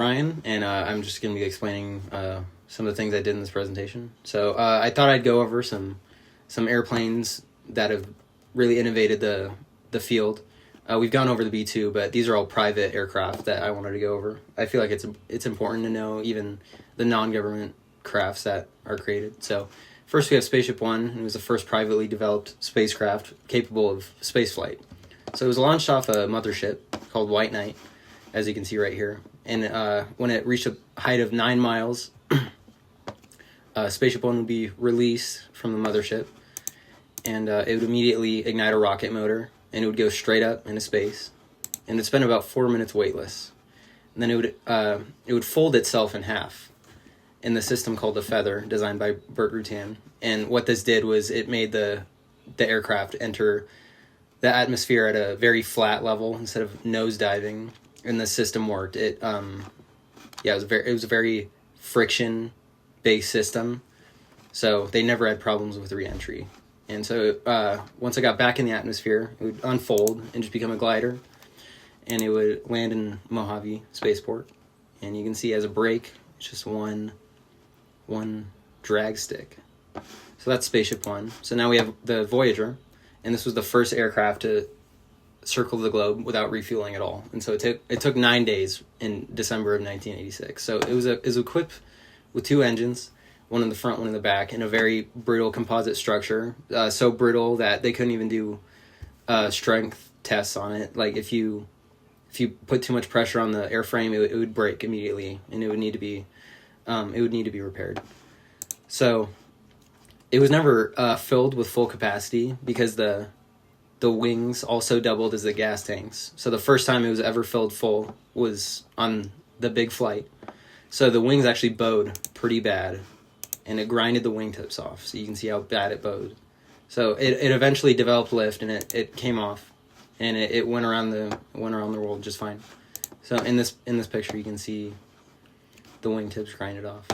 Ryan, and I'm just going to be explaining some of the things I did in this presentation. So I thought I'd go over some airplanes that have really innovated the field. We've gone over the B-2, but these are all private aircraft that I wanted to go over. I feel like it's important to know even the non-government crafts that are created. So first we have Spaceship One, and it was the first privately developed spacecraft capable of spaceflight. So it was launched off a mothership called White Knight, as you can see right here. And when it reached a height of 9 miles, Spaceship One would be released from the mothership, and it would immediately ignite a rocket motor, and it would go straight up into space, and it'd spend about 4 minutes weightless. And then it would fold itself in half in the system called the Feather, designed by Burt Rutan. And what this did was it made the aircraft enter the atmosphere at a very flat level instead of nosediving, and the system worked. It was a very friction-based system, so they never had problems with re-entry. And so once it got back in the atmosphere, it would unfold and just become a glider, and it would land in Mojave Spaceport. And you can see as a brake, it's just one drag stick. So that's Spaceship One. So now we have the Voyager, and this was the first aircraft to circle the globe without refueling at all. And so it took 9 days in December of 1986. So it was equipped with 2 engines, one in the front, one in the back, and a very brittle composite structure. So brittle that they couldn't even do strength tests on it. Like if you put too much pressure on the airframe, it would break immediately, and it would need to be repaired. So it was never filled with full capacity because the wings also doubled as the gas tanks. So the first time it was ever filled full was on the big flight. So the wings actually bowed pretty bad, and it grinded the wingtips off. So you can see how bad it bowed. So it eventually developed lift, and it came off, and it went around the world just fine. So in this picture, you can see the wingtips grinded off.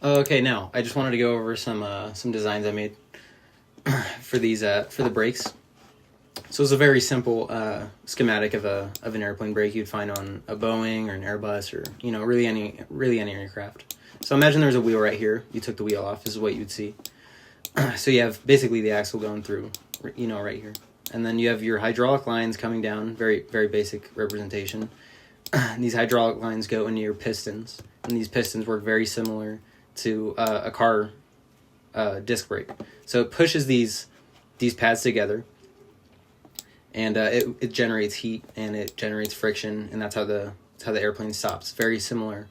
Okay, now I just wanted to go over some designs I made for these for the brakes. So it's a very simple schematic of an airplane brake you'd find on a Boeing or an Airbus or really any aircraft. So imagine there's a wheel right here. You took the wheel off. This is what you'd see. So you have basically the axle going through, right here, and then you have your hydraulic lines coming down. Very very basic representation. These hydraulic lines go into your pistons, and these pistons work very similar to a car disc brake. So it pushes these pads together, and it generates heat and it generates friction, and that's how the airplane stops. Very similar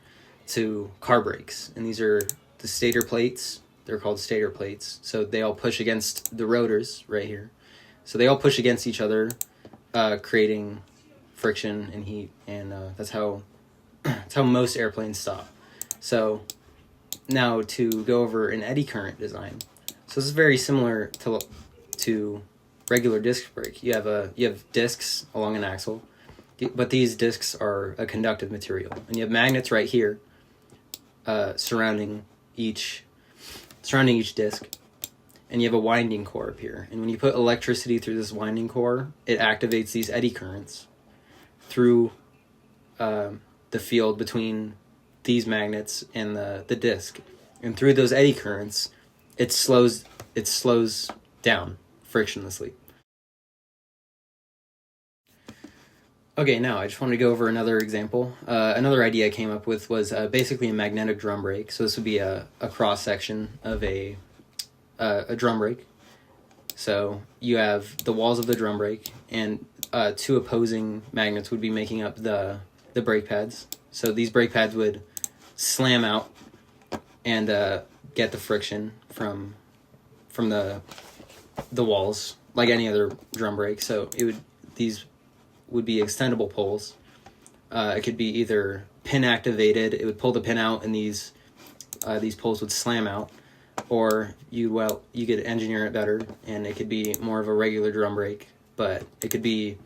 to car brakes. And these are the stator plates. They're called stator plates. So they all push against the rotors right here. So they all push against each other, creating friction and heat, and that's how most airplanes stop. So now to go over an eddy current design. So this is very similar to regular disc brake. You have discs along an axle, but these discs are a conductive material, and you have magnets right here surrounding each disc, and you have a winding core up here. And when you put electricity through this winding core, it activates these eddy currents through the field between these magnets and the disc, and through those eddy currents, it slows down frictionlessly. Okay, now I just wanted to go over another example. Another idea I came up with was basically a magnetic drum brake. So this would be a cross section of a drum brake. So you have the walls of the drum brake, and 2 opposing magnets would be making up the brake pads. So these brake pads would slam out and get the friction from the walls like any other drum brake. So these would be extendable poles. It could be either pin activated. It would pull the pin out, and these poles would slam out. Or you could engineer it better, and it could be more of a regular drum brake. But it could be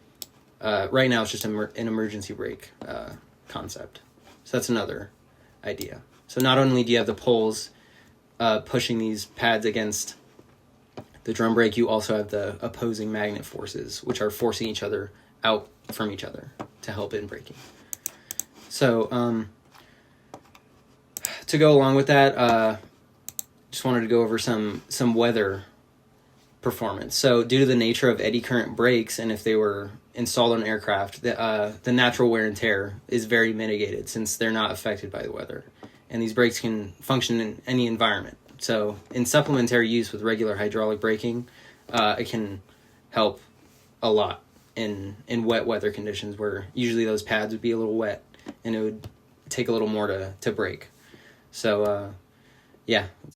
right now it's just an emergency brake concept. So that's another idea. So not only do you have the poles pushing these pads against the drum brake, you also have the opposing magnet forces, which are forcing each other out from each other to help in braking. So to go along with that, just wanted to go over some weather performance. So due to the nature of eddy current brakes, and if they were installed on aircraft, the natural wear and tear is very mitigated since they're not affected by the weather. And these brakes can function in any environment. So in supplementary use with regular hydraulic braking, it can help a lot in wet weather conditions where usually those pads would be a little wet and it would take a little more to brake. So yeah.